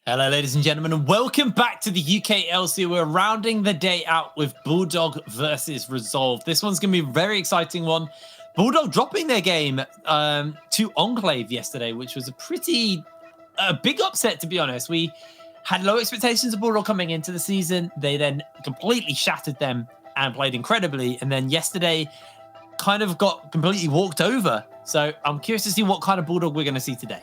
Hello, ladies and gentlemen, and welcome back to the UKLC. We're rounding the day out with Bulldog versus Resolve. This one's going to be a very exciting one. Bulldog dropping their game to Enclave yesterday, which was a pretty big upset, to be honest. We had low expectations of Bulldog coming into the season. They then completely shattered them and played incredibly. And then yesterday kind of got completely walked over. So I'm curious to see what kind of Bulldog we're going to see today.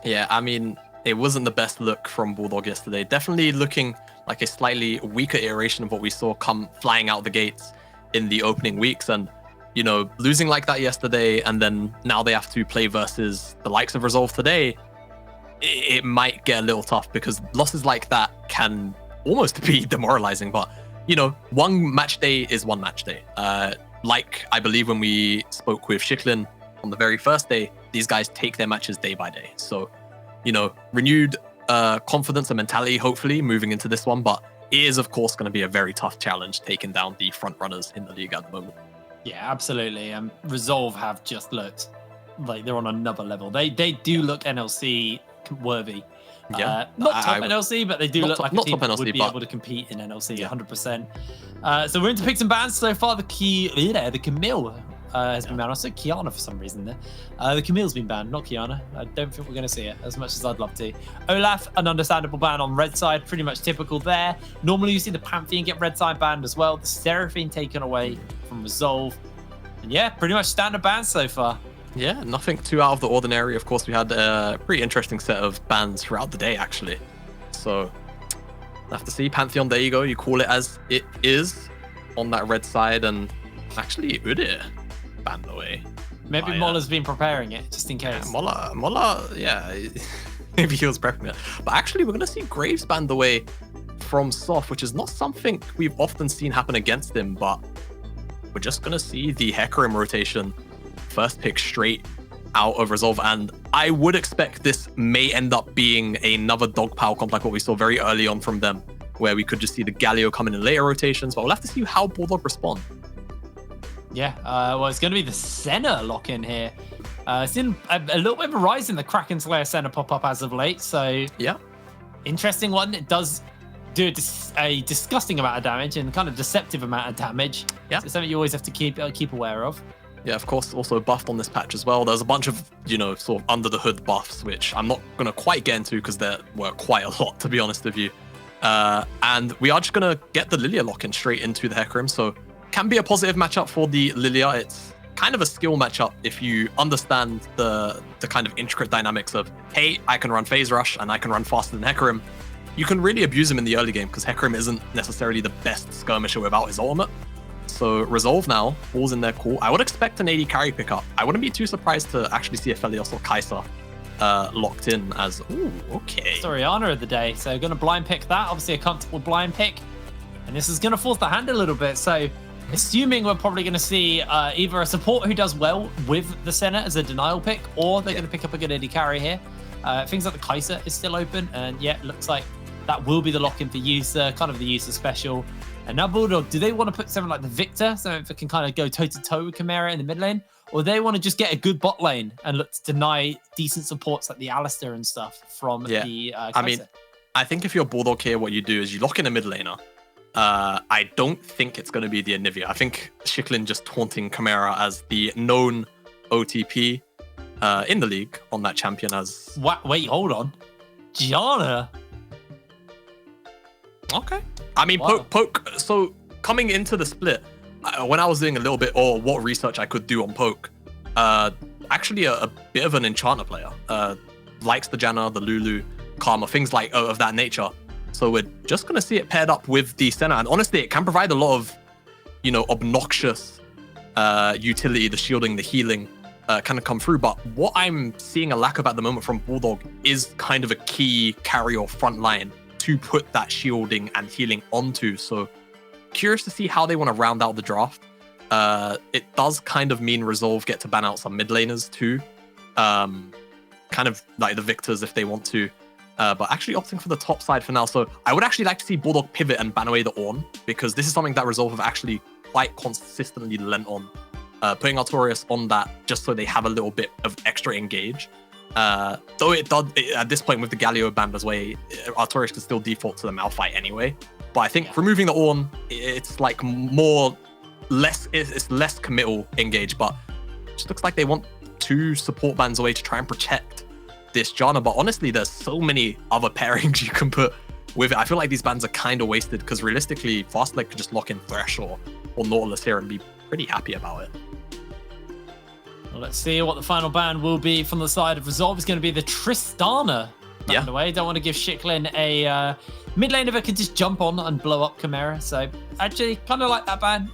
Yeah, I mean, it wasn't the best look from Bulldog yesterday. Definitely looking like a slightly weaker iteration of what we saw come flying out the gates in the opening weeks. And, you know, losing like that yesterday, and then now they have to play versus the likes of Resolve today, it might get a little tough because losses like that can almost be demoralizing. But, you know, one match day is one match day. Like I believe when we spoke with Shiklin on the very first day, these guys take their matches day by day. So, you know, renewed confidence and mentality, hopefully, moving into this one. But it is, of course, going to be a very tough challenge taking down the front runners in the league at the moment. Yeah, absolutely. Resolve have just looked like they're on another level. They do look NLC worthy. Yeah, not top NLC, but they do look like a team that would be able to compete in NLC 100%. So we're into picks and bans so far. The Camille has been banned. I said Kiana for some reason there. The Camille's been banned, not Kiana. I don't think we're going to see it as much as I'd love to. Olaf, an understandable ban on red side, pretty much typical there. Normally you see the Pantheon get red side banned as well. The Seraphine taken away from Resolve. And yeah, pretty much standard bans so far. Yeah, nothing too out of the ordinary. Of course, we had a pretty interesting set of bans throughout the day, actually. So, we'll have to see. Pantheon, there you go. You call it as it is on that red side. And actually, Udyr banned away. Maybe Moller's been preparing it, just in case. Yeah, Moller, yeah. Maybe he was prepping it. But actually, we're going to see Graves banned away from Soft, which is not something we've often seen happen against him. But we're just going to see the Hecarim rotation. First pick straight out of Resolve, and I would expect this may end up being another dog power comp like what we saw very early on from them, where we could just see the Galio come in later rotations, but we'll have to see how Bulldog respond. Yeah, well, it's going to be the Senna lock-in here. Seen a little bit of a rise in the Kraken Slayer Senna pop-up as of late, so yeah, interesting one. It does do a disgusting amount of damage and kind of deceptive amount of damage. Yeah, so something you always have to keep aware of. Yeah, of course, also buffed on this patch as well. There's a bunch of, you know, sort of under the hood buffs, which I'm not going to quite get into because there were quite a lot, to be honest with you. And we are just going to get the Lilia lock-in straight into the Hecarim, so can be a positive matchup for the Lilia. It's kind of a skill matchup if you understand the kind of intricate dynamics of, hey, I can run phase rush and I can run faster than Hecarim. You can really abuse him in the early game because Hecarim isn't necessarily the best skirmisher without his ultimate. So Resolve now falls in their call. I would expect an AD carry pickup. I wouldn't be too surprised to actually see a Felios or Kai'Sa locked in as, ooh, okay. Soriana of the day. So going to blind pick that. Obviously a comfortable blind pick. And this is going to force the hand a little bit. So assuming we're probably going to see either a support who does well with the Senna as a denial pick, or they're going to pick up a good AD carry here. Things like the Kai'Sa is still open. And yeah, it looks like that will be the lock-in for User, kind of the User special. And now Bulldog, do they want to put something like the Victor, so if it can kind of go toe-to-toe with Chimera in the mid lane? Or they want to just get a good bot lane and look to deny decent supports like the Alistair and stuff from the Kai'Sa? I mean, I think if you're Bulldog here, what you do is you lock in a mid laner. I don't think it's going to be the Anivia. I think Shiklin just taunting Chimera as the known OTP in the league on that champion as... Wait, hold on. Gianna? Okay. I mean, wow. Poke. So coming into the split, when I was doing a little bit or what research I could do on Poke, actually a bit of an enchanter player. Likes the Janna, the Lulu, Karma, things like of that nature. So we're just going to see it paired up with the Senna. And honestly, it can provide a lot of, you know, obnoxious utility, the shielding, the healing kind of come through. But what I'm seeing a lack of at the moment from Bulldog is kind of a key carry or front line to put that shielding and healing onto. So curious to see how they want to round out the draft. It does kind of mean Resolve get to ban out some mid laners too. Kind of like the Victors if they want to. But actually opting for the top side for now. So I would actually like to see Bulldog pivot and ban away the Ornn, because this is something that Resolve have actually quite consistently lent on. Putting Artorias on that just so they have a little bit of extra engage. Though at this point with the Galio ban as well, Artorias can still default to the Malphite anyway. But I think removing the Ornn, it's like it's less committal engage, but it just looks like they want 2 support bans away to try and protect this Janna. But honestly, there's so many other pairings you can put with it. I feel like these bans are kind of wasted because realistically, Fastleg could just lock in Thresh or Nautilus here and be pretty happy about it. Well, let's see what the final ban will be from the side of Resolve. It's going to be the Tristana banned away. Don't want to give Shiklin a mid laner that could just jump on and blow up Chimera. So actually, kind of like that ban.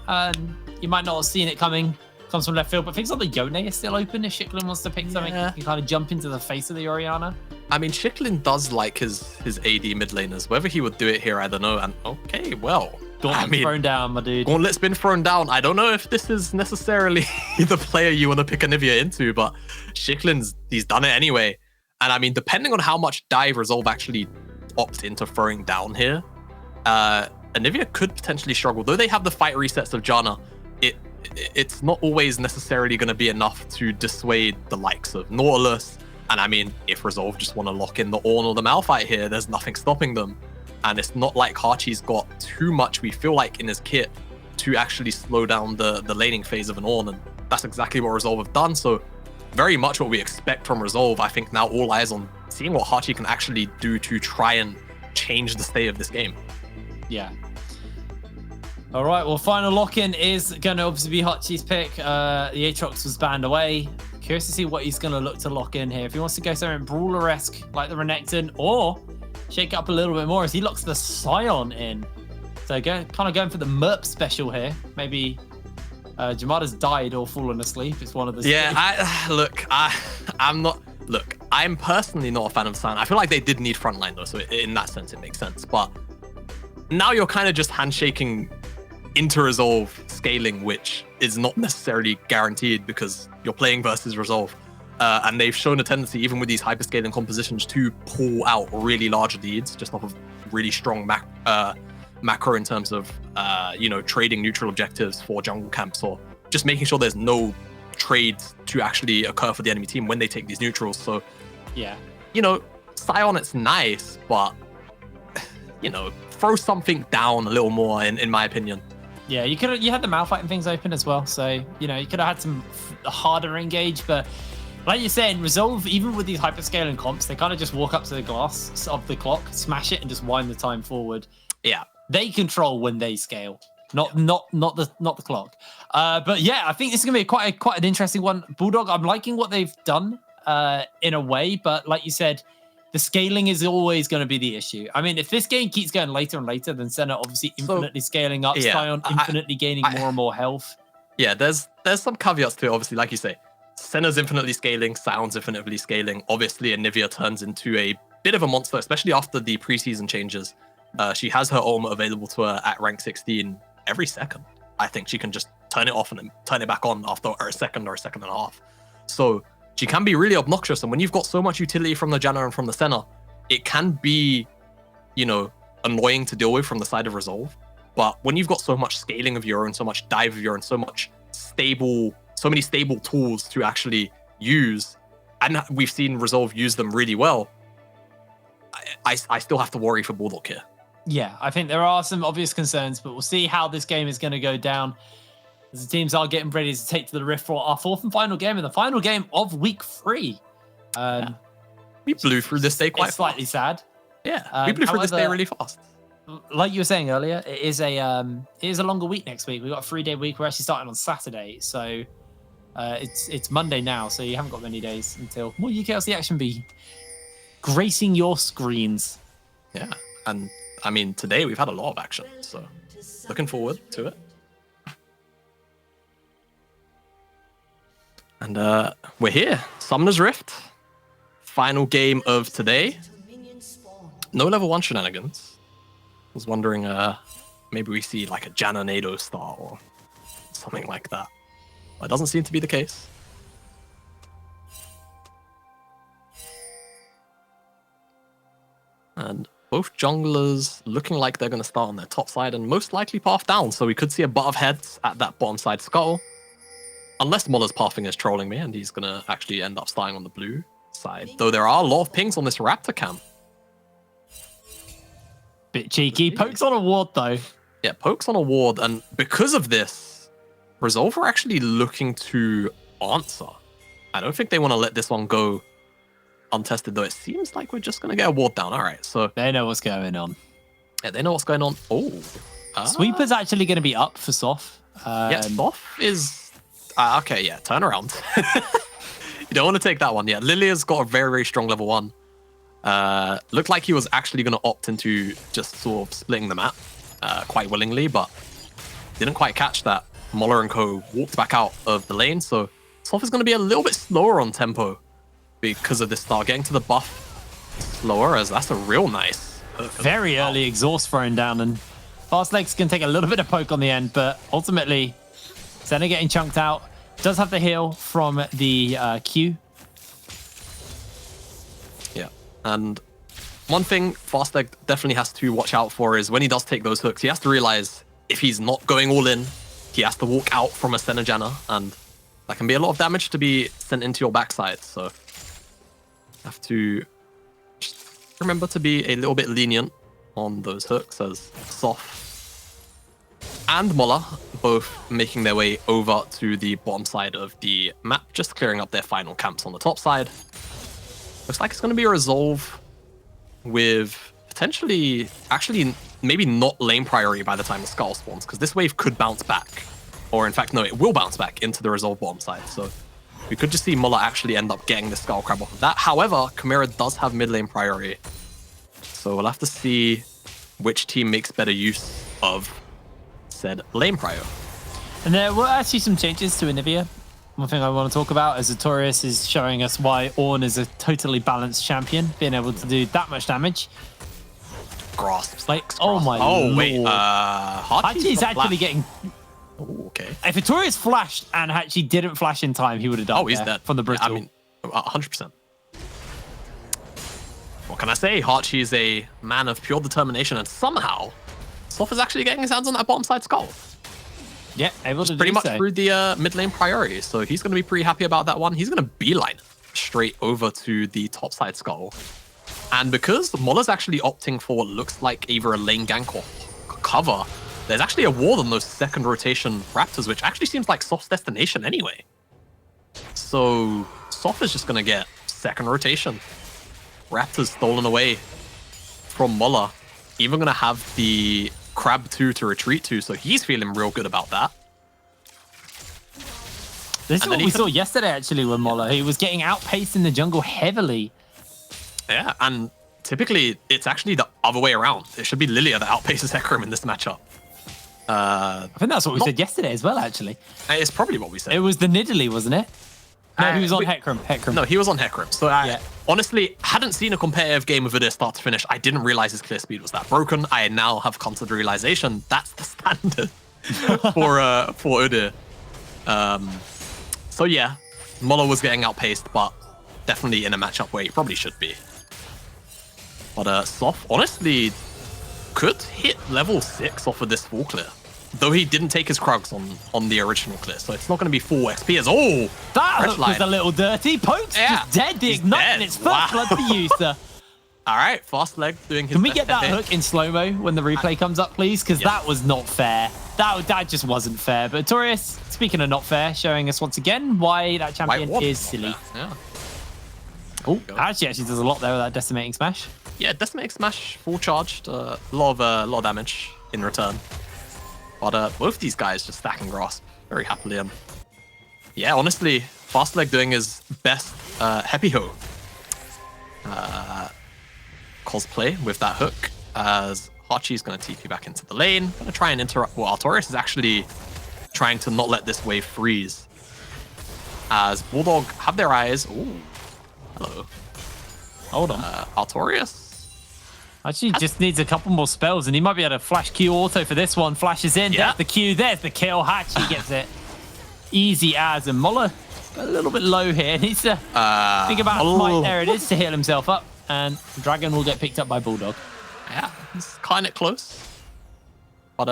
You might not have seen it coming. Comes from left field, but things like the Yone is still open. If Shiklin wants to pick something, he can kind of jump into the face of the Orianna. I mean, Shiklin does like his AD mid laners. Whether he would do it here, I don't know. And okay, well, Gauntlet's thrown down, my dude. Gauntlet's been thrown down. I don't know if this is necessarily the player you want to pick Anivia into, but he's done it anyway. And I mean, depending on how much dive Resolve actually opt into throwing down here, Anivia could potentially struggle. Though they have the fight resets of Janna, it's not always necessarily going to be enough to dissuade the likes of Nautilus. And I mean, if Resolve just want to lock in the Ornn or the Malphite here, there's nothing stopping them. And it's not like Hachi's got too much, we feel like, in his kit to actually slow down the laning phase of an Ornn. And that's exactly what Resolve have done. So very much what we expect from Resolve. I think now all eyes on seeing what Hachi can actually do to try and change the state of this game. Yeah. All right, well, final lock-in is going to obviously be Hachi's pick. The Aatrox was banned away. Curious to see what he's going to look to lock in here. If he wants to go something Brawler-esque like the Renekton, or shake it up a little bit more as he locks the Scion in. So kind of going for the Merp special here. Maybe Jamada's died or fallen asleep. It's one of the... Yeah, I'm personally not a fan of Scion. I feel like they did need frontline though, so in that sense it makes sense. But now you're kind of just handshaking into Resolve scaling, which is not necessarily guaranteed because you're playing versus Resolve. And they've shown a tendency, even with these hyperscaling compositions, to pull out really large leads just off of really strong macro in terms of, trading neutral objectives for jungle camps or just making sure there's no trades to actually occur for the enemy team when they take these neutrals. So, yeah, Scion, it's nice, but, throw something down a little more, in my opinion. Yeah, you had the Malphite and things open as well. So, you could have had some harder engage, but like you're saying, Resolve, even with these hyperscaling comps, they kind of just walk up to the glass of the clock, smash it, and just wind the time forward. Yeah, they control when they scale, not the clock. But yeah, I think this is gonna be quite an interesting one. Bulldog, I'm liking what they've done in a way, but like you said, the scaling is always going to be the issue. I mean, if this game keeps going later and later, then Senna obviously infinitely scaling up, Scion infinitely gaining more and more health. Yeah, there's some caveats to it, obviously, like you say. Senna's infinitely scaling, Sion's infinitely scaling. Obviously, Anivia turns into a bit of a monster, especially after the preseason changes. She has her ultimate available to her at rank 16 every second. I think she can just turn it off and then turn it back on after a second or a second and a half. So she can be really obnoxious. And when you've got so much utility from the Janna and from the Senna, it can be, annoying to deal with from the side of Resolve. But when you've got so much scaling of your own, so much dive of your own, so many stable tools to actually use, and we've seen Resolve use them really well, I still have to worry for Bulldog here. Yeah, I think there are some obvious concerns, but we'll see how this game is going to go down as the teams are getting ready to take to the Rift for our fourth and final game, and the final game of week 3. We blew through this day quite slightly sad. Yeah, we blew through this day really fast. Like you were saying earlier, it is a longer week next week. We've got a 3-day week. We're actually starting on Saturday, so it's Monday now, so you haven't got many days until more UKLC action be gracing your screens. Yeah, and I mean, today we've had a lot of action, so looking forward to it. And we're here, Summoner's Rift, final game of today. No level 1 shenanigans. I was wondering, maybe we see like a Janna Nado start or something like that. But it doesn't seem to be the case. And both junglers looking like they're going to start on their top side and most likely path down. So we could see a butt of heads at that bottom side scuttle. Unless Moller's pathing is trolling me and he's going to actually end up starting on the blue side, though there are a lot of pings on this Raptor camp. Bit cheeky. Pokes on a ward, though. Yeah, Poke's on a ward, and because of this, Resolve are actually looking to answer. I don't think they want to let this one go untested, though. It seems like we're just going to get a ward down. All right, so... They know what's going on. Yeah, they know what's going on. Oh. Sweeper's actually going to be up for Soph. Yeah, Soph is... okay, yeah, turn around. You don't want to take that one. Yeah, Lilia's got a very, very strong level 1. Looked like he was actually going to opt into just sort of splitting the map quite willingly, but didn't quite catch that. Moller and co walked back out of the lane, so Soph is going to be a little bit slower on tempo because of this start. Getting to the buff slower, as that's a real nice hook. Very early exhaust thrown down, and Fast Legs can take a little bit of poke on the end, but ultimately, Senna getting chunked out. Does have the heal from the Q. Yeah, and one thing Fastleg definitely has to watch out for is when he does take those hooks, he has to realize if he's not going all in, he has to walk out from a Senna, and that can be a lot of damage to be sent into your backside. So have to just remember to be a little bit lenient on those hooks, as Soph and Moller both making their way over to the bottom side of the map, just clearing up their final camps on the top side. Looks like it's going to be a Resolve with potentially, actually, maybe not lane priority by the time the Skull spawns, because this wave could bounce back. Or in fact, no, it will bounce back into the Resolve bottom side. So we could just see Muller actually end up getting the Skull Crab off of that. However, Chimera does have mid lane priority. So we'll have to see which team makes better use of said lane prior. And there were actually some changes to Anivia. One thing I want to talk about is Artorias is showing us why Ornn is a totally balanced champion, being able to do that much damage. Grasps. Like, oh my lord. Oh, wait. Hachi's actually getting... Oh, okay. If Artorias flashed and Hachi didn't flash in time, he would have died. Oh, he's dead. From the Bristol. I mean, 100%. What can I say? Hachi is a man of pure determination, and somehow Soph is actually getting his hands on that bottom side skull. Yeah, able to pretty do much so. through the mid lane priority, so he's going to be pretty happy about that one. He's going to beeline straight over to the top side skull. And because Moller's actually opting for what looks like either a lane gank or cover, there's actually a ward on those second rotation Raptors, which actually seems like Soph's destination anyway. So Soph is just going to get second rotation. Raptors stolen away from Moller. Even going to have the Crab 2 to retreat to, so he's feeling real good about that. This is what we saw yesterday, actually, with Moller. He was getting outpaced in the jungle heavily. Yeah, and typically, it's actually the other way around. It should be Lilia that outpaces Hecarim in this matchup. I think that's what we said yesterday as well, actually. It's probably what we said. It was the Nidalee, wasn't it? No, he was on Hecarim. No, he was on Hecarim. So honestly, hadn't seen a competitive game of Udyr start to finish. I didn't realize his clear speed was that broken. I now have come to the realization that's the standard for Udyr. So yeah, Moller was getting outpaced, but definitely in a matchup where he probably should be. But Soph honestly could hit level 6 off of this full clear. Though he didn't take his Krugs on the original clear, so it's not going to be full XP as... Oh! That hook was a little dirty. Poke's just dead. The Ignite in its first blood for you, sir. All right, Fast Leg doing his Can we get that hook in slow-mo when the replay comes up, please? Because that was not fair. That just wasn't fair. But Artorias, speaking of not fair, showing us once again why that champion is silly. Yeah. Oh, actually does a lot there with that Decimating Smash. Yeah, Decimating Smash, full charged. A lot of damage in return. But both these guys just stacking Grasp very happily. And yeah, honestly, Fast Leg doing his best Happy Ho cosplay with that hook, as Hachi's going to TP back into the lane. Going to try and interrupt. Well, Artorias is actually trying to not let this wave freeze. As Bulldog have their eyes. Ooh, hello. Hold on. Artorias. Actually, just needs a couple more spells, and he might be able to flash Q auto for this one. Flashes in, there's the Q, there's the kill. Hachi gets it. Easy as, and Moller a little bit low here. Needs to think about Smite. There it is to heal himself up, and Dragon will get picked up by Bulldog. Yeah, he's kind of close. But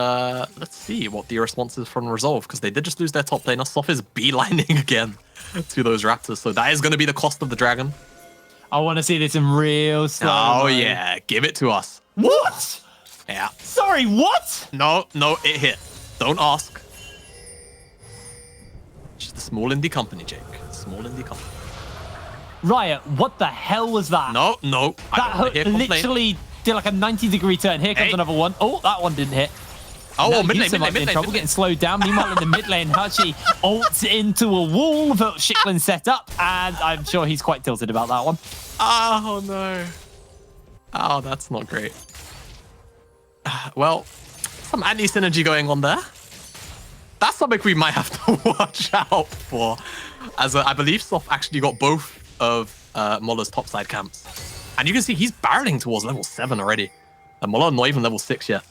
let's see what the response is from Resolve, because they did just lose their top laner. Soph is beelining again to those Raptors, so that is going to be the cost of the Dragon. I want to see this in real slow. Oh, mode. yeah. Give it to us. What? Yeah. Sorry, what? No, it hit. Don't ask. Just a small indie company, Jake. Small indie company. Riot, what the hell was that? No. That hook literally did like a 90-degree turn. Here comes another one. Oh, that one didn't hit. Oh, mid might be in trouble getting slowed down. Meanwhile, in the mid lane, Hachi ults into a wall that Shikland set up, and I'm sure he's quite tilted about that one. Oh, no. Oh, that's not great. Well, some anti-synergy going on there. That's something we might have to watch out for, as I believe Soft actually got both of Moller's topside camps. And you can see he's barreling towards level 7 already. And Moller not even level 6 yet.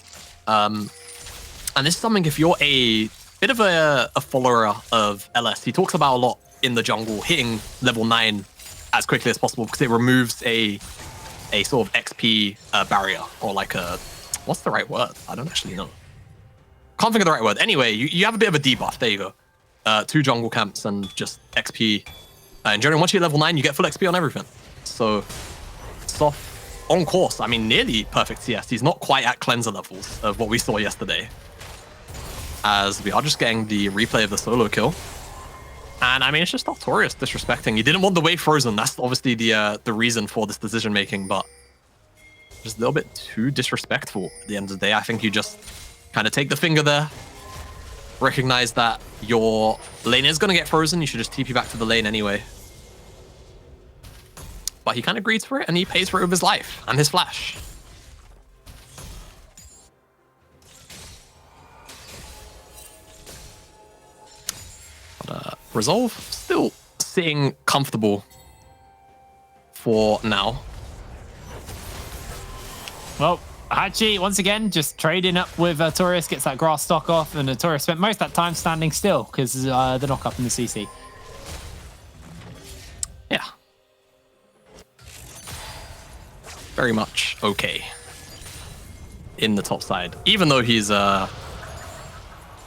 And this is something, if you're a bit of a follower of LS, he talks about a lot in the jungle, hitting level 9 as quickly as possible because it removes a sort of XP barrier, or like a, what's the right word? I don't actually know. Can't think of the right word. Anyway, you have a bit of a debuff. There you go. 2 jungle camps and just XP. In general, once you're level 9, you get full XP on everything. So, Soft on course. I mean, nearly perfect CS. He's not quite at cleanser levels of what we saw yesterday, as we are just getting the replay of the solo kill. And I mean, it's just Artorias disrespecting. He didn't want the wave frozen. That's obviously the reason for this decision making, but just a little bit too disrespectful at the end of the day. I think you just kind of take the finger there, recognize that your lane is going to get frozen. You should just TP back to the lane anyway. But he kind of agrees for it, and he pays for it with his life and his flash. But Resolve still sitting comfortable for now. Well, Hachi, once again, just trading up with Artorias, gets that grass stock off, and Artorias spent most of that time standing still because the knock up in the CC. Yeah. Very much okay in the top side. Even though he's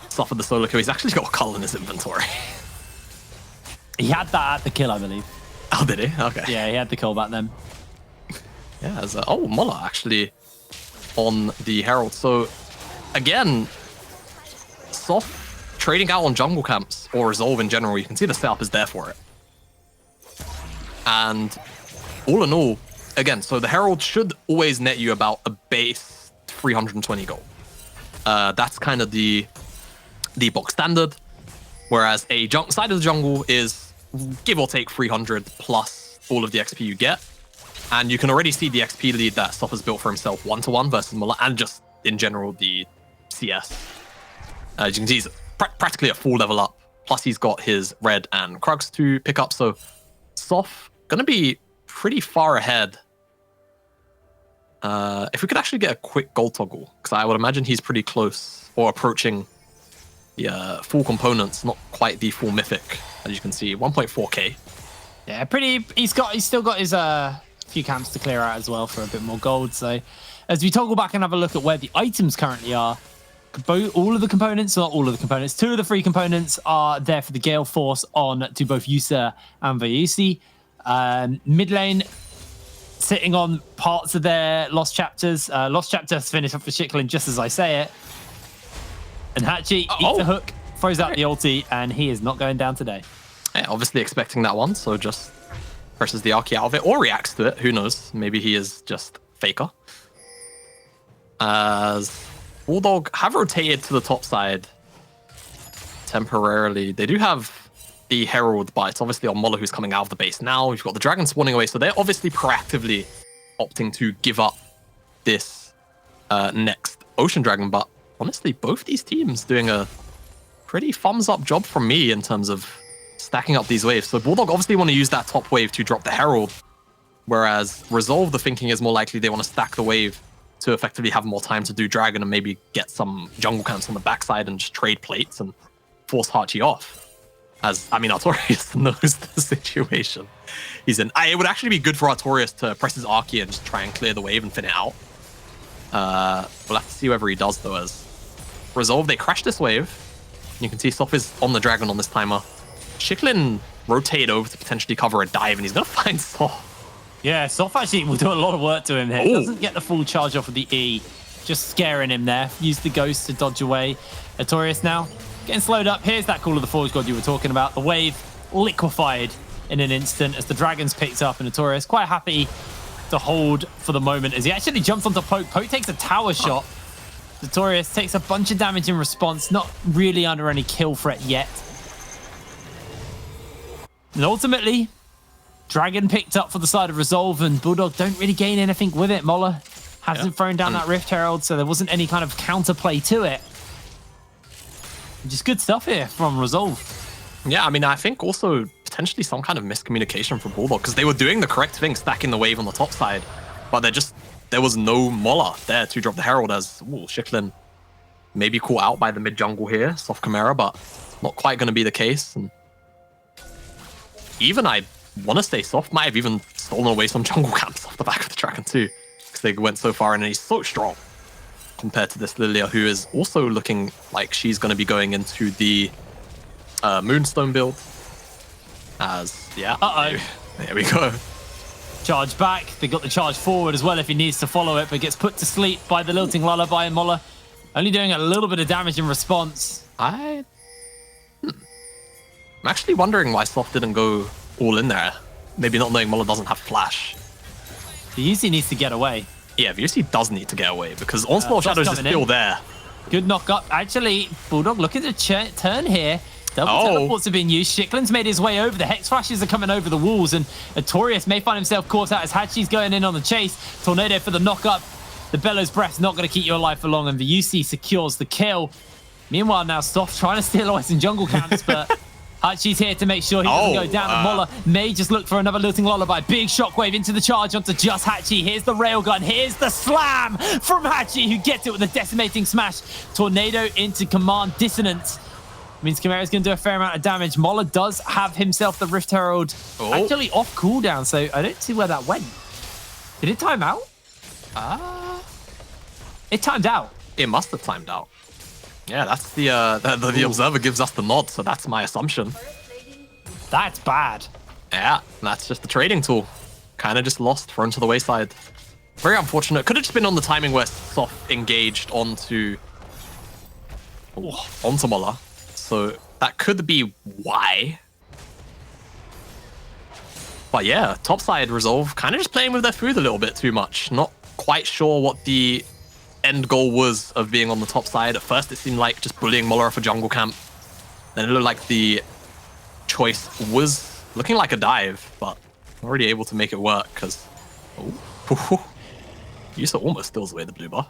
suffered the solo kill, he's actually got a cull in his inventory. He had that at the kill, I believe. Oh, did he? Okay. Yeah, he had the kill back then. Yeah, as oh, Moller actually on the Herald. So, again, Soft trading out on jungle camps or Resolve in general, you can see the setup is there for it. And all in all, again, so the Herald should always net you about a base 320 gold. That's kind of the box standard. Whereas a side of the jungle is give or take 300 plus all of the XP you get. And you can already see the XP lead that Soft has built for himself 1-to-1 versus Muller, and just in general the CS. As you can see, he's practically a full level up. Plus he's got his red and Krugs to pick up. So Soft gonna be pretty far ahead. If we could actually get a quick gold toggle, because I would imagine he's pretty close or approaching the full components, not quite the full mythic. As you can see, 1.4k. Yeah, pretty. He's still got his few camps to clear out as well for a bit more gold. So as we toggle back and have a look at where the items currently are, all of the components, not all of the components, 2 of the 3 components are there for the Gale Force on to both Yusa and Vayusi. Mid lane sitting on parts of their Lost Chapters. Lost Chapters finish off for Shikland just as I say it. And Hachi eats a hook, throws out the ulti, and he is not going down today. Yeah, obviously expecting that one, so just presses the Archie out of it, or reacts to it. Who knows? Maybe he is just faker. As Bulldog have rotated to the top side temporarily. They do have the Herald, but it's obviously on Moller who's coming out of the base now. You've got the Dragon spawning away, so they're obviously proactively opting to give up this next Ocean Dragon, but honestly, both these teams doing a pretty thumbs-up job from me in terms of stacking up these waves. So Bulldog obviously want to use that top wave to drop the Herald, whereas Resolve, the thinking is more likely they want to stack the wave to effectively have more time to do Dragon and maybe get some jungle camps on the backside and just trade plates and force Hachi off. As, I mean, Artorias knows the situation he's in. It would actually be good for Artorias to press his Archie and just try and clear the wave and fin it out. We'll have to see whether he does, though, as Resolve, they crash this wave. You can see Soft is on the Dragon on this timer. Shikland rotated over to potentially cover a dive, and he's going to find Soft Yeah, Soft actually will do a lot of work to him here. Ooh. Doesn't get the full charge off of the E. Just scaring him there. Use the Ghost to dodge away. Artorias now getting slowed up. Here's that Call of the Forge God you were talking about. The wave liquefied in an instant as the Dragons picked up, and Artorias quite happy to hold for the moment as he actually jumps onto Poke. Poke takes a tower shot. Artorias takes a bunch of damage in response. Not really under any kill threat yet. And ultimately, Dragon picked up for the side of Resolve, and Bulldog don't really gain anything with it. Mola hasn't thrown down that Rift Herald, so there wasn't any kind of counterplay to it. Just good stuff here from Resolve. Yeah, I mean, I think also potentially some kind of miscommunication from Bulldog, because they were doing the correct thing, stacking the wave on the top side, but there was no Mola there to drop the Herald as Shiklin maybe caught out by the mid jungle here, Soft Chimera, but not quite going to be the case. And even I want to say Soft might have even stolen away some jungle camps off the back of the Dragon too, because they went so far and he's so strong compared to this Lilia, who is also looking like she's going to be going into the Moonstone build. There we go. Charge back. They got the charge forward as well if he needs to follow it, but gets put to sleep by the Lilting Lullaby, and Mola only doing a little bit of damage in response. I'm actually wondering why Soft didn't go all in there. Maybe not knowing Mola doesn't have flash. The UC needs to get away. Yeah, the UC does need to get away because Onslaught of Shadows is still there. Good knock up. Actually, Bulldog looking to turn here. Double teleports have been used. Shiklin's made his way over. The Hex Flashes are coming over the walls, and Artorias may find himself caught out as Hachi's going in on the chase. Tornado for the knock up. The Bellows Breath not going to keep you alive for long, and the UC secures the kill. Meanwhile, now Soft trying to steal away some jungle camps, but Hachi's here to make sure he doesn't go down. And Mola may just look for another Lilting Lullaby. Big shockwave into the charge onto just Hachi. Here's the railgun. Here's the slam from Hachi, who gets it with a decimating smash. Tornado into command dissonance. Means Chimera's going to do a fair amount of damage. Mola does have himself the Rift Herald actually off cooldown, so I don't see where that went. Did it time out? It timed out. It must have timed out. Yeah, that's the observer gives us the nod, so that's my assumption. That's bad. Yeah, that's just the trading tool. Kind of just lost, thrown to the wayside. Very unfortunate. Could have just been on the timing where Soft engaged onto Mola. So that could be why. But yeah, topside Resolve kind of just playing with their food a little bit too much. Not quite sure what the end goal was of being on the top side. At first, it seemed like just bullying Mola off a jungle camp. Then it looked like the choice was looking like a dive, but already able to make it work because Yusa almost steals away the blue buff.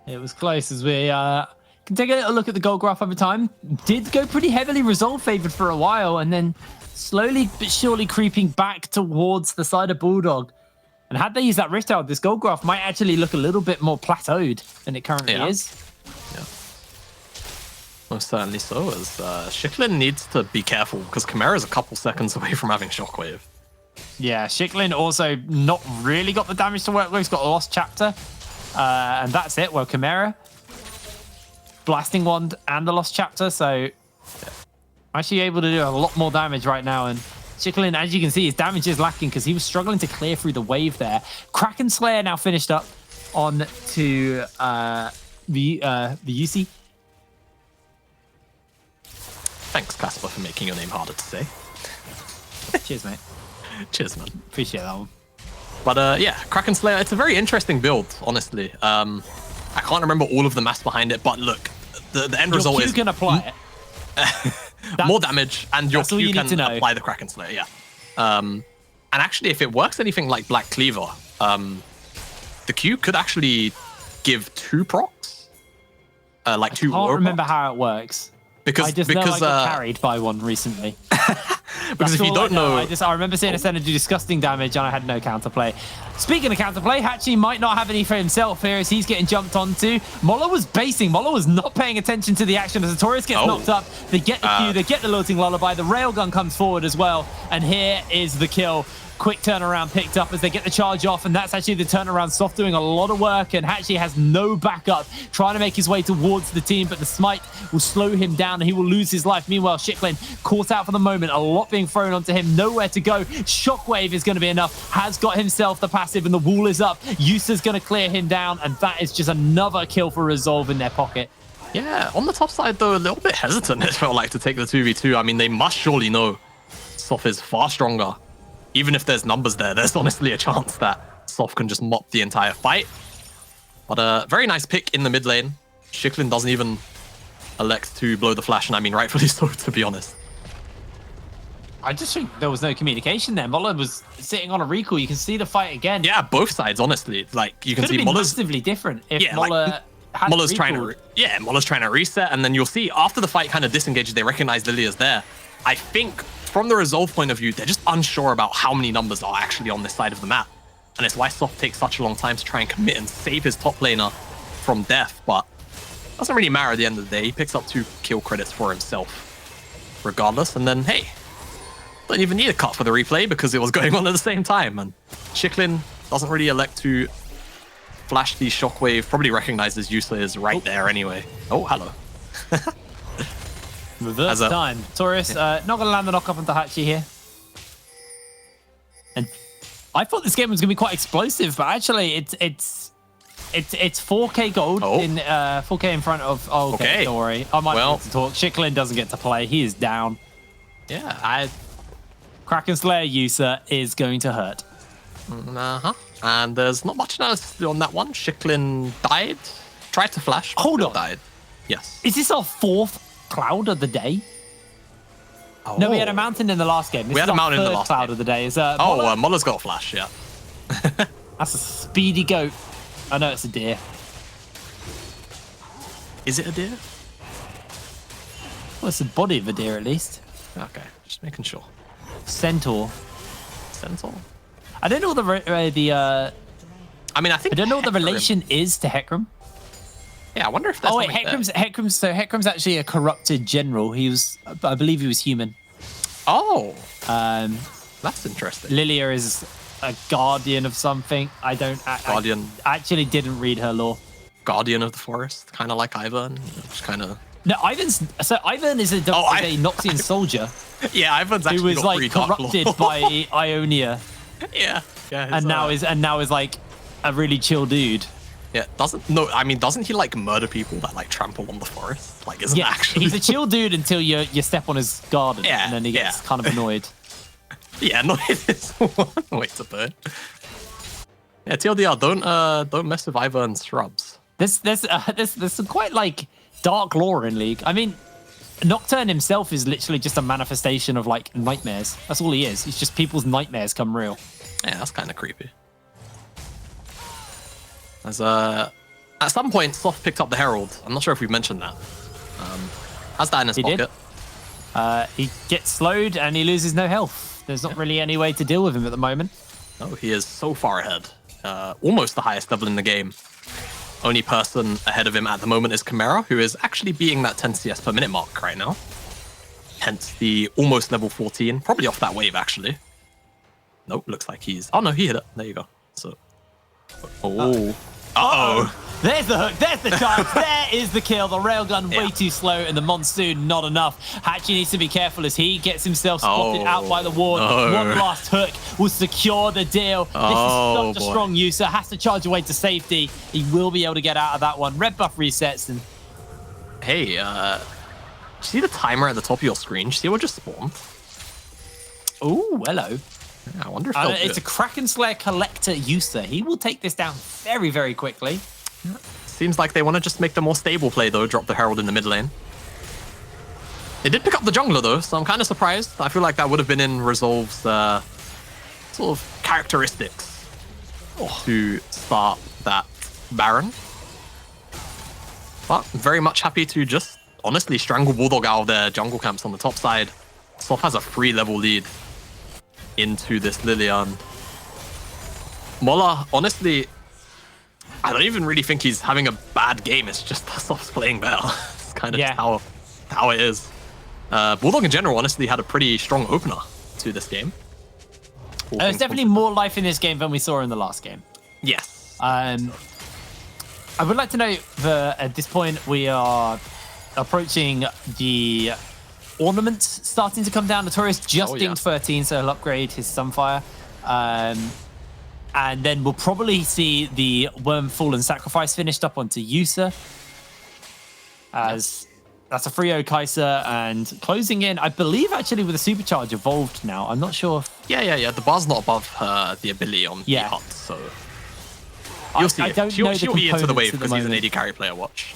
It was close as we can take a little look at the gold graph over time. Did go pretty heavily Resolve favored for a while, and then slowly but surely creeping back towards the side of Bulldog. And had they used that Rift Herald, this gold graph might actually look a little bit more plateaued than it currently is. Yeah. Most certainly so, as Shiklin needs to be careful because Chimera's a couple seconds away from having Shockwave. Yeah, Shiklin also not really got the damage to work with. He's got a Lost Chapter. And that's it. Well, Chimera, Blasting Wand, and the Lost Chapter. So actually able to do a lot more damage right now. And Shiklin, as you can see, his damage is lacking because he was struggling to clear through the wave there. Kraken Slayer now finished up on to the UC. Thanks, Casper, for making your name harder to say. Cheers, mate. Cheers, man. Appreciate that one. But yeah, Kraken Slayer, it's a very interesting build, honestly. I can't remember all of the maths behind it, but look, the end result is... You can apply it. More damage, and your Q can apply the Kraken Slayer, yeah. And actually, if it works anything like Black Cleaver, the Q could actually give 2 procs. Like 2 I can't remember how it works. Because I just know I got carried by one recently. Because if you don't know... I remember seeing a Senna do disgusting damage and I had no counterplay. Speaking of counterplay, Hachi might not have any for himself here as he's getting jumped onto. Mola was basing. Mola was not paying attention to the action as Artorias gets knocked up. They get the Q, they get the Lilting Lullaby. The railgun comes forward as well. And here is the kill. quick turnaround picked up as they get the charge off, and that's actually the turnaround. Soft doing a lot of work, and Hachi has no backup, trying to make his way towards the team, but the smite will slow him down and he will lose his life. Meanwhile, Shiklin caught out for the moment, a lot being thrown onto him, nowhere to go. Shockwave is going to be enough, has got himself the passive, and the wall is up. Yusa's going to clear him down, and that is just another kill for Resolve in their pocket. Yeah, on the top side though, a little bit hesitant it felt like to take the 2v2. I mean, they must surely know Soft is far stronger. Even if there's numbers there, there's honestly a chance that Soft can just mop the entire fight. But a very nice pick in the mid lane. Shiklin doesn't even elect to blow the flash, and I mean rightfully so, to be honest. I just think there was no communication there. Moller was sitting on a recall. You can see the fight again. Yeah, both sides, honestly. Like, you can see Moller's massively different if Moller had Muller's trying to reset, and then you'll see after the fight kind of disengages, they recognize Lilia's there. I think from the Resolve point of view, they're just unsure about how many numbers are actually on this side of the map. And it's why Soft takes such a long time to try and commit and save his top laner from death. But it doesn't really matter at the end of the day. He picks up 2 kill credits for himself regardless. And then, hey, don't even need a cut for the replay because it was going on at the same time. And Shiklin doesn't really elect to flash the Shockwave. Probably recognizes Yusa is right there anyway. Oh, hello. Reverse time. Taurus not going to land the knock up onto Hachi here. And I thought this game was going to be quite explosive, but actually it's 4K gold in 4K in front of. Oh, okay, don't worry. I might be able to talk. Shiklin doesn't get to play. He is down. Yeah, Kraken Slayer Yusa is going to hurt. And there's not much else on that one. Shiklin died. Tried to flash. Hold on. Died. Yes. Is this our 4th cloud of the day? Oh. No, we had a mountain in the last game. We had a mountain in the last cloud game. of the day. Is Muller's got a flash, yeah. That's a speedy goat. I know it's a deer. Is it a deer? Well, it's the body of a deer at least. Okay, just making sure. Centaur. Centaur? I don't know what I mean, I think I don't know what the relation is to Hecarim. Yeah, I wonder if that's. Oh wait, Hecarim's actually a corrupted general. I believe he was human. Oh. That's interesting. Lilia is a guardian of something. Guardian. I actually didn't read her lore. Guardian of the forest, kind of like Ivern. Just kind of. No, Ivern is a Noxian soldier. Yeah, Ivern's actually who was like corrupted by Ionia. Yeah. And now is like a really chill dude. Yeah, doesn't he like murder people that like trample on the forest? Like, isn't actually? He's a chill dude until you step on his garden, and then he gets kind of annoyed. Yeah, annoyed is one way to put it. Yeah, TLDR, don't mess with Ivern's shrubs. There's some quite like dark lore in League. I mean, Nocturne himself is literally just a manifestation of like nightmares. That's all he is. It's just people's nightmares come real. Yeah, that's kind of creepy. At some point, Soft picked up the Herald. I'm not sure if we've mentioned that. Has that in his pocket. He gets slowed and he loses no health. There's not really any way to deal with him at the moment. No, he is so far ahead. Almost the highest level in the game. Only person ahead of him at the moment is Chimera, who is actually beating that 10 CS per minute mark right now. Hence the almost level 14. Probably off that wave, actually. Nope, looks like he's... Oh, no, he hit it. There you go. So... Oh. Uh-oh. There's the hook. There's the chance. There is the kill. The railgun way too slow, and the monsoon not enough. Hachi needs to be careful as he gets himself spotted out by the ward. No. One last hook will secure the deal. This is such a strong user. Has to charge away to safety. He will be able to get out of that one. Red buff resets. And hey, see the timer at the top of your screen? See what just spawned? Oh, hello. Yeah, I wonder if it's a Kraken Slayer collector user. He will take this down very, very quickly. Yeah. Seems like they want to just make the more stable play, though. Drop the Herald in the mid lane. They did pick up the jungler, though, so I'm kind of surprised. I feel like that would have been in Resolve's sort of characteristics to start that Baron. But very much happy to just, honestly, strangle Bulldog out of their jungle camps on the top side. Soft has a 3-level lead into this Lilian. Mola, honestly, I don't even really think he's having a bad game. It's just that Soft's playing better. It's kind of how it is. Bulldog in general, honestly, had a pretty strong opener to this game. There's definitely more life in this game than we saw in the last game. Yes. I would like to note that at this point we are approaching the ornaments starting to come down. Notorious just dinged 13, so he'll upgrade his Sunfire. And then we'll probably see the Wormfallen Sacrifice finished up onto Yusa. As that's a 3-0 Kai'Sa, and closing in, I believe, actually, with a Supercharge evolved now. I'm not sure. Yeah. The bar's not above the ability on the hut, so you'll see. I don't know she'll the be into the wave components at the because he's an moment. AD carry player. Watch.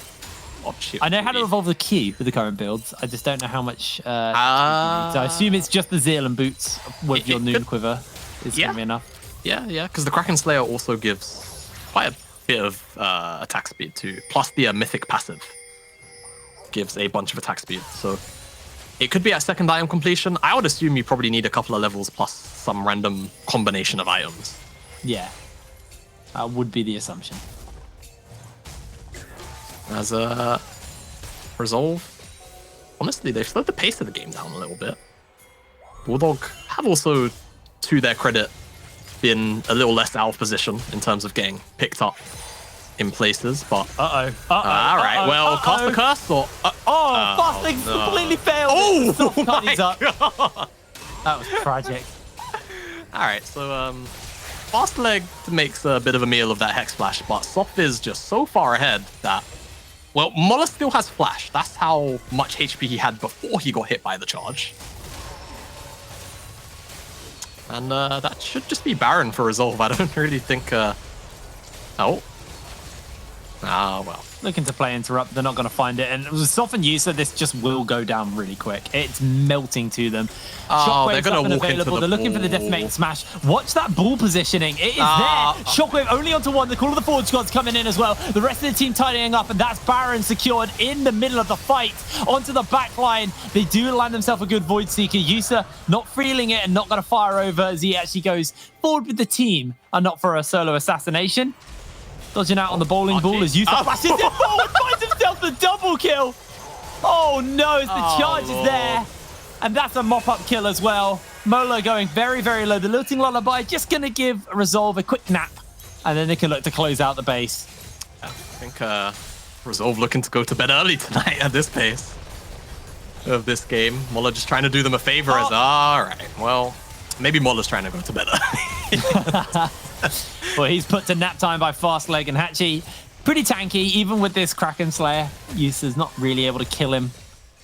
I know how to evolve the Q with the current builds. I just don't know how much. So I assume it's just the Zeal and Boots with your Noon Quiver is going to be enough. Yeah, because the Kraken Slayer also gives quite a bit of attack speed too. Plus the Mythic passive gives a bunch of attack speed. So it could be at second item completion. I would assume you probably need a couple of levels plus some random combination of items. Yeah, that would be the assumption. As a Resolve, honestly, they've slowed the pace of the game down a little bit. Bulldog have also, to their credit, been a little less out of position in terms of getting picked up in places, but all right, well, cast the curse or Fastlane completely failed. Oh, that was tragic. All right, so Fastleg makes a bit of a meal of that Hex Flash, but Soft is just so far ahead that, well, Mola still has Flash. That's how much HP he had before he got hit by the charge. And that should just be Baron for Resolve. I don't really think... well. Looking to play Interrupt, they're not going to find it. And with Soft and Yusa, this just will go down really quick. It's melting to them. They're going to walk into the They're looking for the Decimating Smash. Watch that ball positioning. It is there. Shockwave only onto one. The Call of the Forge Gods coming in as well. The rest of the team tidying up, and that's Baron secured in the middle of the fight. Onto the back line. They do land themselves a good Void Seeker. Yusa not feeling it and not going to fire over as he actually goes forward with the team and not for a solo assassination. Dodging out on the bowling ball as Yusa flashes it forward, finds himself the double kill. Oh no, as the charge is there. And that's a mop-up kill as well. Mola going very, very low. The Lilting Lullaby just going to give Resolve a quick nap. And then they can look to close out the base. I think Resolve looking to go to bed early tonight at this pace of this game. Mola just trying to do them a favor as, all right, well, maybe Mola's trying to go to bed early. Well, he's put to nap time by Fastleg and Hachi. Pretty tanky, even with this Kraken Slayer. Yusa's not really able to kill him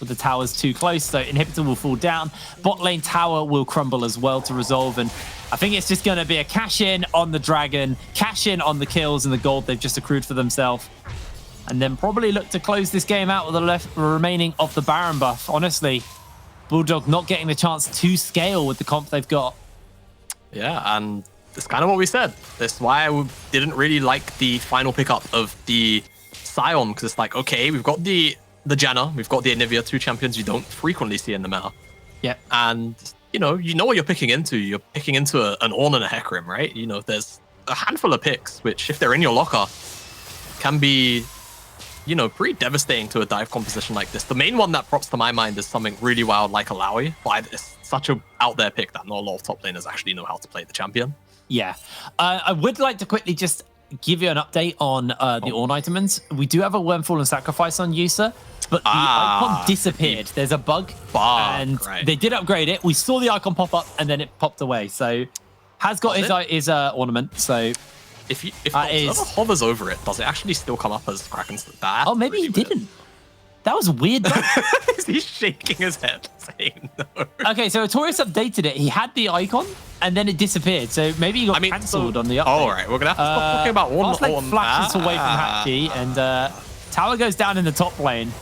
with the towers too close, so Inhibitor will fall down. Bot lane tower will crumble as well to Resolve, and I think it's just going to be a cash in on the Dragon, cash in on the kills and the gold they've just accrued for themselves, and then probably look to close this game out with the remaining of the Baron buff. Honestly, Bulldog not getting the chance to scale with the comp they've got. Yeah, and that's kind of what we said. That's why I didn't really like the final pickup of the Scion, because it's like, okay, we've got the Janna, we've got the Anivia, two champions you don't frequently see in the meta. Yeah. And, you know what you're picking into. You're picking into an Ornn and a Hecarim, right? You know, there's a handful of picks, which, if they're in your locker, can be, you know, pretty devastating to a dive composition like this. The main one that props to my mind is something really wild like Alawi, but it's such a out there pick that not a lot of top laners actually know how to play the champion. Yeah. I would like to quickly just give you an update on the Ornn items. We do have a Wormfallen Sacrifice on Yusa, but the icon disappeared. There's a bug, and they did upgrade it. We saw the icon pop up, and then it popped away. So has got his ornament. So if whoever hovers over it, does it actually still come up as Kraken's? Oh, maybe really he didn't. That was weird. He's shaking his head, saying no. Okay, so Notorious updated it. He had the icon, and then it disappeared. So maybe he got cancelled on the update. All right, we're gonna have to stop talking about Ornn. Flashes away from Hachi, and tower goes down in the top lane.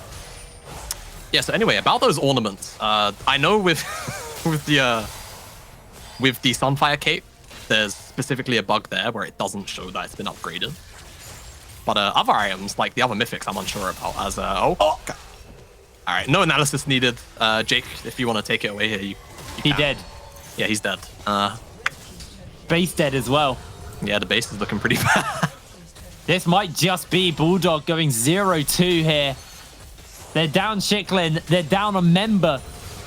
Yeah. So anyway, about those ornaments, I know with the Sunfire cape, there's specifically a bug there where it doesn't show that it's been upgraded. But other items, like the other mythics, I'm unsure about. As okay. All right, no analysis needed. Jake, if you want to take it away here, you He dead. Yeah, he's dead. Base dead as well. Yeah, the base is looking pretty bad. This might just be Bulldog going 0-2 here. They're down Shiklin. They're down a member.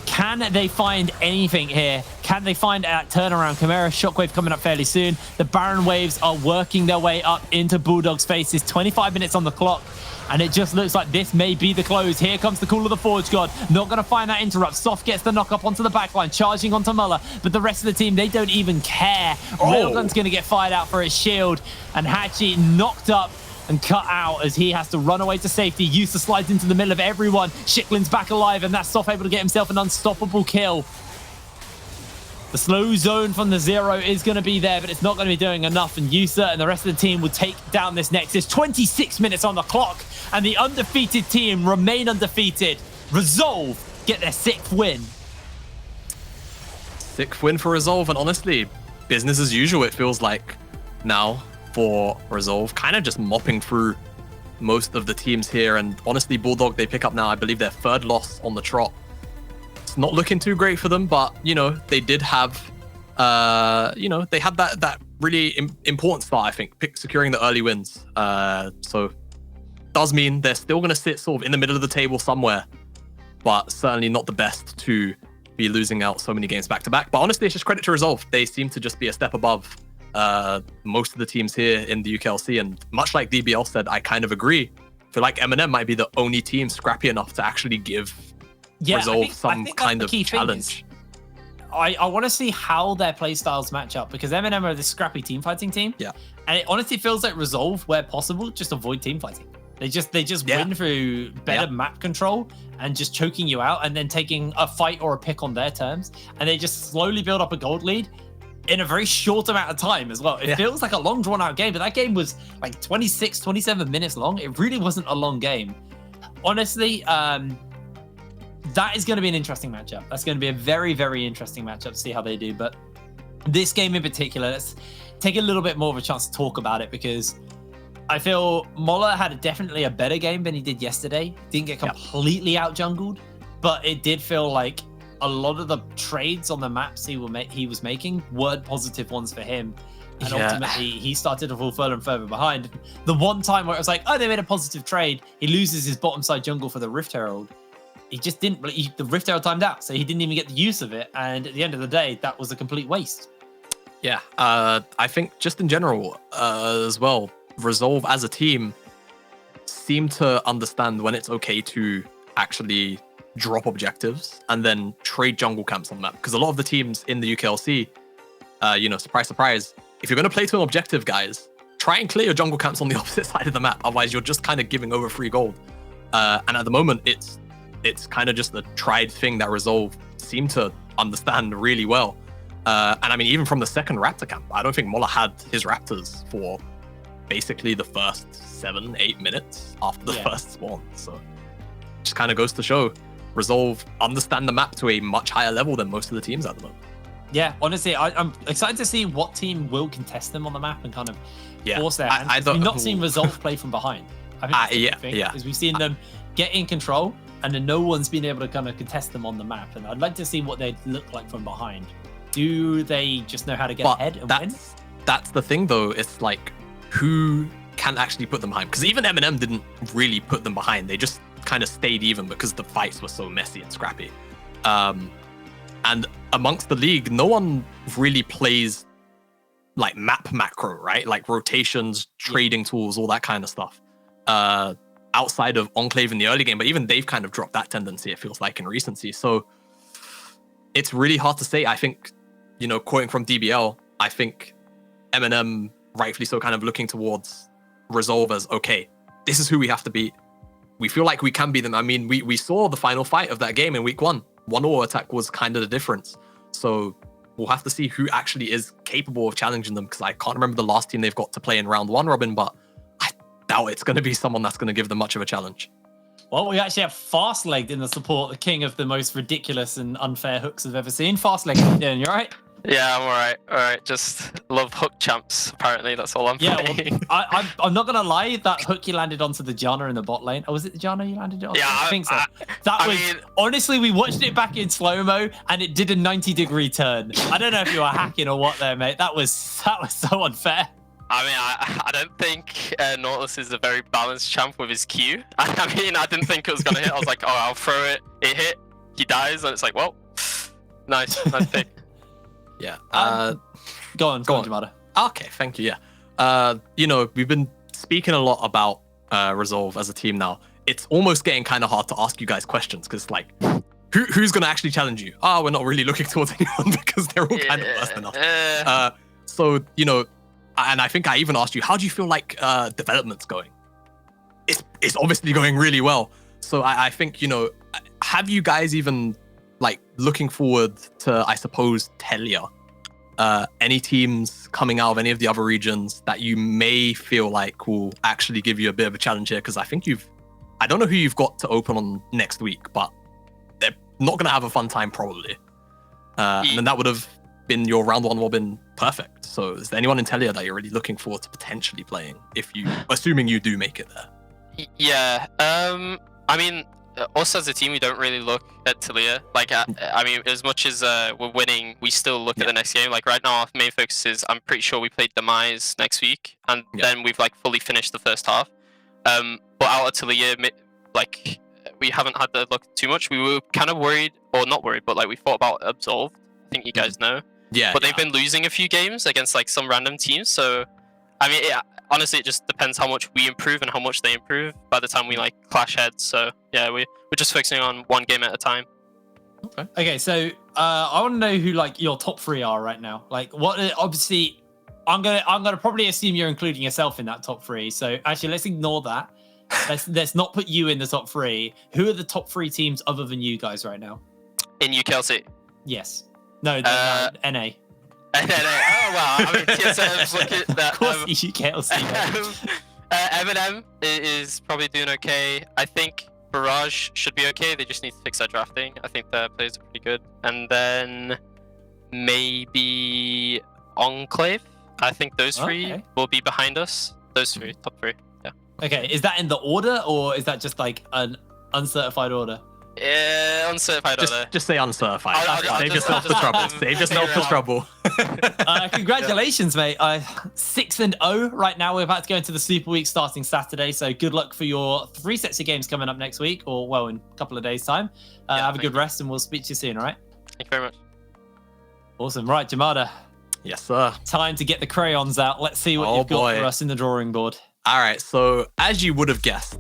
Can they find anything here? Can they find that turnaround? Chimera Shockwave coming up fairly soon. The Baron Waves are working their way up into Bulldog's faces. 25 minutes on the clock. And it just looks like this may be the close. Here comes the Call of the Forge God. Not going to find that interrupt. Soft gets the knock up onto the backline, charging onto Muller. But the rest of the team, they don't even care. Railgun's going to get fired out for his shield. And Hachi knocked up and cut out as he has to run away to safety. Yusa slides into the middle of everyone. Shicklin's back alive, and that's Soft able to get himself an unstoppable kill. The slow zone from the Zero is going to be there, but it's not going to be doing enough. And Yusa and the rest of the team will take down this Nexus. 26 minutes on the clock, and the undefeated team remain undefeated. Resolve get their 6th win. 6th win for Resolve, and honestly, business as usual, it feels like now for Resolve. Kind of just mopping through most of the teams here. And honestly, Bulldog, they pick up now, I believe, their 3rd loss on the trot. It's not looking too great for them, but, you know, they did have, they had that really important start, I think, securing the early wins. So does mean they're still going to sit sort of in the middle of the table somewhere, but certainly not the best to be losing out so many games back to back. But honestly, it's just credit to Resolve. They seem to just be a step above most of the teams here in the UKLC. And much like DBL said, I kind of agree. I feel like M&M might be the only team scrappy enough to actually give Resolve some kind of challenge. I want to see how their playstyles match up, because M&M are this scrappy team fighting team. Yeah. And it honestly feels like Resolve, where possible, just avoid team fighting. They just win through better map control and just choking you out and then taking a fight or a pick on their terms. And they just slowly build up a gold lead in a very short amount of time as well. It feels like a long drawn out game, but that game was like 26, 27 minutes long. It really wasn't a long game. Honestly, that is going to be an interesting matchup. That's going to be a very, very interesting matchup to see how they do. But this game in particular, let's take a little bit more of a chance to talk about it, because I feel Moller had definitely a better game than he did yesterday. Didn't get completely out jungled, but it did feel like a lot of the trades on the maps he was making were positive ones for him. And ultimately, he started to fall further and further behind. The one time where it was like, oh, they made a positive trade, he loses his bottom side jungle for the Rift Herald. He just didn't, the Rift Herald timed out, so he didn't even get the use of it. And at the end of the day, that was a complete waste. Yeah, I think just in general as well, Resolve as a team seem to understand when it's okay to actually drop objectives and then trade jungle camps on the map. Because a lot of the teams in the UKLC, surprise, surprise, if you're going to play to an objective, guys, try and clear your jungle camps on the opposite side of the map. Otherwise, you're just kind of giving over free gold. And at the moment, it's kind of just the tried thing that Resolve seem to understand really well. And I mean, even from the second Raptor camp, I don't think Moller had his Raptors for basically the first 7-8 minutes after the first spawn. So it just kind of goes to show Resolve understand the map to a much higher level than most of the teams at the moment. Yeah, honestly, I'm excited to see what team will contest them on the map and kind of force their hands. We've not seen Resolve play from behind. I think because we've seen them get in control, and then no one's been able to kind of contest them on the map. And I'd like to see what they look like from behind. Do they just know how to get ahead and win? That's the thing, though. It's like, who can actually put them behind? Because even M&M didn't really put them behind. They just kind of stayed even because the fights were so messy and scrappy. And amongst the league, no one really plays like map macro, right? Like rotations, trading tools, all that kind of stuff. Outside of Enclave in the early game, but even they've kind of dropped that tendency, it feels like, in recency. So it's really hard to say. I think, quoting from DBL, I think M&M, rightfully so, kind of looking towards Resolve as, okay, this is who we have to beat. We feel like we can beat them. I mean, we saw the final fight of that game in week 1. One auto attack was kind of the difference. So we'll have to see who actually is capable of challenging them, because I can't remember the last team they've got to play in round 1, Robin, but I doubt it's going to be someone that's going to give them much of a challenge. Well, we actually have Fastlegged in the support, the king of the most ridiculous and unfair hooks I've ever seen. Fastlegged, how you doing? You all right? Yeah, I'm all right. Just love hook champs, apparently. That's all I'm playing. Well, I'm not going to lie, that hook you landed onto the Janna in the bot lane. Oh, was it the Janna you landed on? Yeah, I think so. Honestly, we watched it back in slow-mo, and it did a 90-degree turn. I don't know if you were hacking or what there, mate. That was so unfair. I mean, I don't think Nautilus is a very balanced champ with his Q. I mean, I didn't think it was going to hit. I was like, oh, I'll throw it. It hit. he dies, and it's like, well, nice pick. Yeah. Go on, Jamada. Okay, thank you. Yeah. We've been speaking a lot about Resolve as a team now. It's almost getting kind of hard to ask you guys questions because, like, who's going to actually challenge you? We're not really looking towards anyone because they're all kind of worse than us. So, and I think I even asked you, how do you feel like development's going? It's obviously going really well. So I think, have you guys even, like, looking forward to, I suppose, Telia? Any teams coming out of any of the other regions that you may feel like will actually give you a bit of a challenge here? Because I think I don't know who you've got to open on next week, but they're not going to have a fun time probably. And then that would have been your round one robin perfect. So is there anyone in Telia that you're really looking forward to potentially playing, assuming you do make it there? Yeah. I mean, us as a team, we don't really look at Talia. Like, I mean, as much as we're winning, we still look at the next game. Like, right now, our main focus is, I'm pretty sure we played Demise next week, and then we've, like, fully finished the first half. But out of Talia, like, we haven't had to look too much. We were kind of worried, or not worried, but, like, we thought about Absolved. I think you guys know. Yeah. But they've been losing a few games against, like, some random teams, so, I mean, honestly, it just depends how much we improve and how much they improve by the time we, like, clash heads. So, yeah, we're just focusing on one game at a time. Okay, so I want to know who, like, your top three are right now. Like, what? Obviously, I'm gonna probably assume you're including yourself in that top three. So actually, let's ignore that. Let's not put you in the top three. Who are the top three teams other than you guys right now? In UKLC? Yes. No, NA. Oh, wow. I mean, TSM's look at that. Of course, UKLC. M&M is probably doing okay. I think Barrage should be okay. They just need to fix their drafting. I think their players are pretty good. And then maybe Enclave. I think those three will be behind us. Those three, top three. Yeah. Okay, is that in the order, or is that just like an uncertified order? Uncertified order. Just say uncertified. Save yourself the trouble. Save yourself the trouble. Congratulations, mate. 6-0 right now. We're about to go into the Super Week starting Saturday. So good luck for your 3 sets of games coming up next week, or well, in a couple of days' time. Have a good rest, and we'll speak to you soon. All right. Thank you very much. Awesome. Right, Jamada. Yes, sir. Time to get the crayons out. Let's see what you've got for us in the drawing board. All right, so as you would have guessed,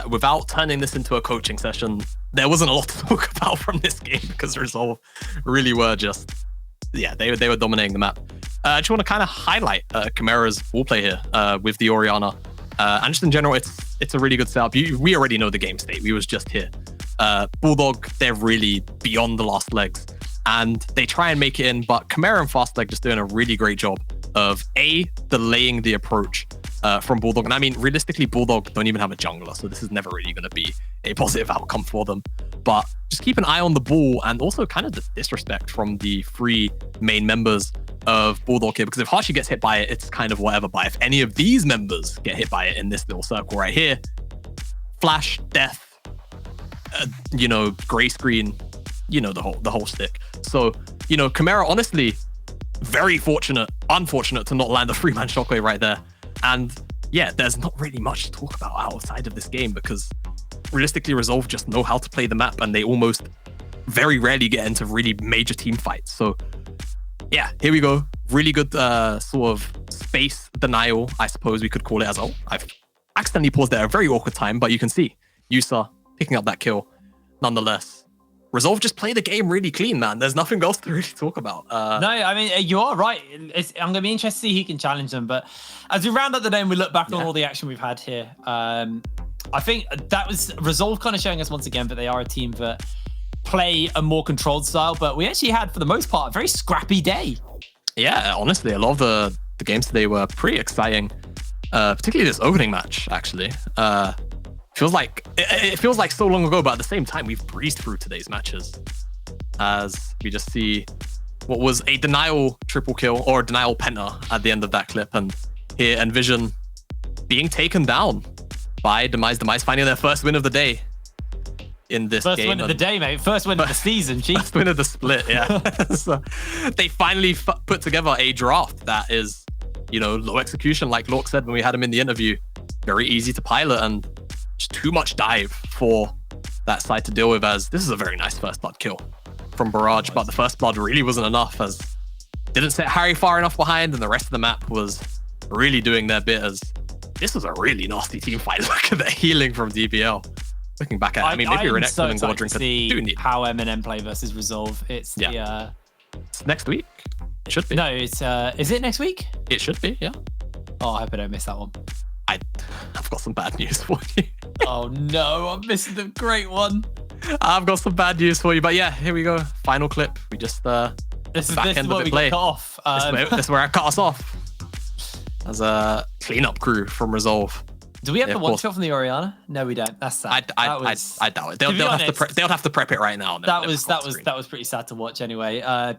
without turning this into a coaching session, there wasn't a lot to talk about from this game because Resolve really were just, they were dominating the map. I just want to kind of highlight Chimera's ball play here with the Orianna. And just in general, it's a really good setup. We already know the game state. We was just here. Bulldog, they're really beyond the last legs. And they try and make it in, but Chimera and Fastleg just doing a really great job of delaying the approach from Bulldog. And I mean, realistically, Bulldog don't even have a jungler, so this is never really going to be a positive outcome for them. But just keep an eye on the ball, and also kind of the disrespect from the 3 main members of Bulldog here, because if Hashi gets hit by it, it's kind of whatever. But if any of these members get hit by it in this little circle right here, flash, death, gray screen, the whole stick. So, Chimera, honestly, very unfortunate to not land a 3-man shockwave right there. And yeah, there's not really much to talk about outside of this game, because realistically, Resolve just know how to play the map, and they almost very rarely get into really major team fights. So yeah, here we go. Really good sort of space denial, I suppose we could call it as well. I've accidentally paused there a very awkward time, but you can see Yusa picking up that kill nonetheless. Resolve just play the game really clean, man. There's nothing else to really talk about. No, I mean, you are right. I'm going to be interested to see who can challenge them. But as we round up the day and we look back on all the action we've had here, I think that was Resolve kind of showing us once again that they are a team that play a more controlled style. But we actually had, for the most part, a very scrappy day. Yeah, honestly, a lot of the games today were pretty exciting, particularly this opening match, actually. It feels like so long ago, but at the same time, we've breezed through today's matches as we just see what was a denial triple kill or denial penta at the end of that clip. And here, Envision being taken down by Demise. Demise finding their first win of the day in this game. First win of the day, mate. First win of the season, chief. First win of the split, yeah. So they finally put together a draft that is, low execution, like Lork said when we had him in the interview. Very easy to pilot, and just too much dive for that side to deal with, as this is a very nice first blood kill from Barrage, but the first blood really wasn't enough, as didn't set Harry far enough behind, and the rest of the map was really doing their bit, as this was a really nasty team fight. Look at the healing from DBL. Looking back at it, I mean, maybe Renekton so and excited to Gordrinker see do need how M&M play versus Resolve. It's It's next week. It should be. No, it's is it next week? It should be, yeah. Oh, I hope I don't miss that one. I've got some bad news for you. Oh no, I'm missing the great one. I've got some bad news for you, but yeah, here we go. Final clip. We just this is back end where of we the play. got cut off. This is where I cut us off. As a cleanup crew from Resolve. Do we have Yeah, the of one course. shot from the Oriana? No, we don't. That's sad. I doubt it. They'll have to prep it right now. and That then was record screen. pretty sad to watch anyway. Yeah.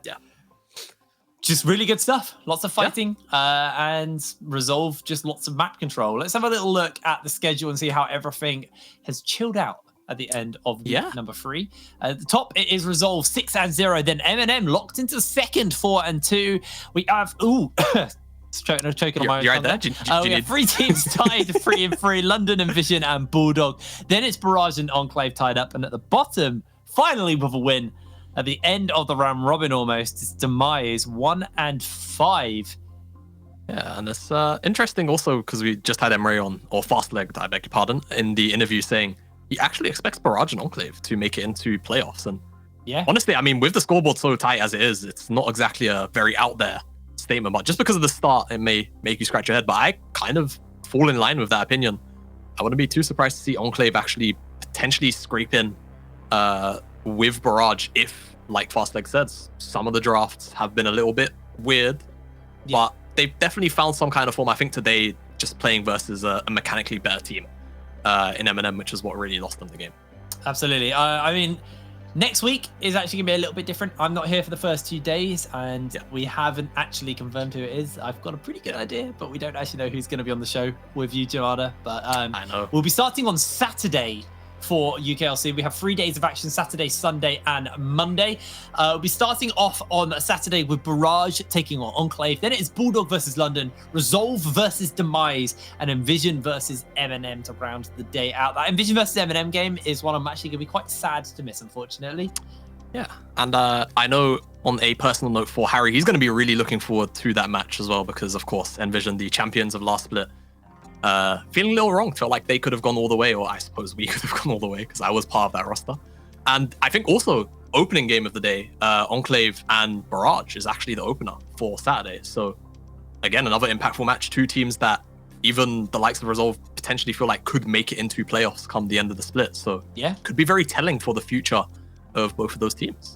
Just really good stuff. Lots of fighting and Resolve, just lots of map control. Let's have a little look at the schedule and see how everything has chilled out at the end of week number 3. At the top, it is Resolve 6-0. Then M&M locked into second, 4-2. We have choking on my own. You're right there. We have 3 teams tied 3-3, London, Envision, and Bulldog. Then it's Barrage and Enclave tied up. And at the bottom, finally with a win, at the end of the round robin almost, it's Demise 1-5. Yeah, and it's interesting also because we just had Emery on, or Fastleg, I beg your pardon, in the interview saying he actually expects Barrage and Enclave to make it into playoffs. And yeah, honestly, I mean, with the scoreboard so tight as it is, it's not exactly a very out there statement, but just because of the start, it may make you scratch your head. But I kind of fall in line with that opinion. I wouldn't be too surprised to see Enclave actually potentially scrape in with Barrage if, like Fastleg says, some of the drafts have been a little bit weird, but they've definitely found some kind of form. I think today, just playing versus a mechanically better team in M&M, which is what really lost them the game. Absolutely. I mean, next week is actually going to be a little bit different. I'm not here for the first 2 days, and we haven't actually confirmed who it is. I've got a pretty good idea, but we don't actually know who's going to be on the show with you, Joanna. But I know. We'll be starting on Saturday for UKLC. We have 3 days of action: Saturday, Sunday, and Monday. We'll be starting off on Saturday with Barrage taking on Enclave. Then it is Bulldog versus London, Resolve versus Demise, and Envision versus M&M to round the day out. That Envision versus M&M game is one I'm actually going to be quite sad to miss, unfortunately. Yeah, and I know on a personal note for Harry, he's going to be really looking forward to that match as well, because of course Envision, the champions of last split, feeling a little wrong. Felt like they could have gone all the way, or I suppose we could have gone all the way because I was part of that roster. And I think also opening game of the day, Enclave and Barrage is actually the opener for Saturday. So again, another impactful match. 2 teams that even the likes of Resolve potentially feel like could make it into playoffs come the end of the split. So yeah, could be very telling for the future of both of those teams.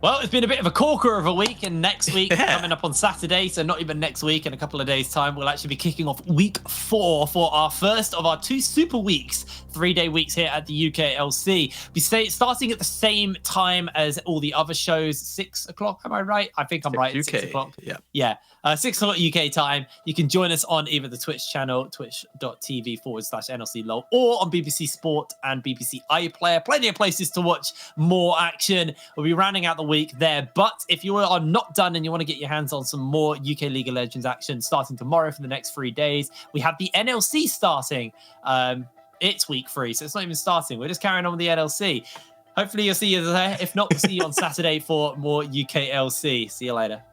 Well, it's been a bit of a corker of a week, and next week coming up on Saturday, so not even next week, in a couple of days' time, we'll actually be kicking off week 4 for our first of our 2 super weeks, 3-day weeks here at the UKLC. We say starting at the same time as all the other shows, 6 o'clock. Am I right? I think I'm right. UK, 6 o'clock. Yeah. 6 o'clock UK time. You can join us on either the Twitch channel, twitch.tv/NLCLOL, or on BBC Sport and BBC iPlayer. Plenty of places to watch more action. We'll be rounding out the week there. But if you are not done and you want to get your hands on some more UK League of Legends action starting tomorrow for the next 3 days, we have the NLC starting. It's week 3, so it's not even starting. We're just carrying on with the NLC. Hopefully you'll see you there. If not, we'll see you on Saturday for more UKLC. See you later.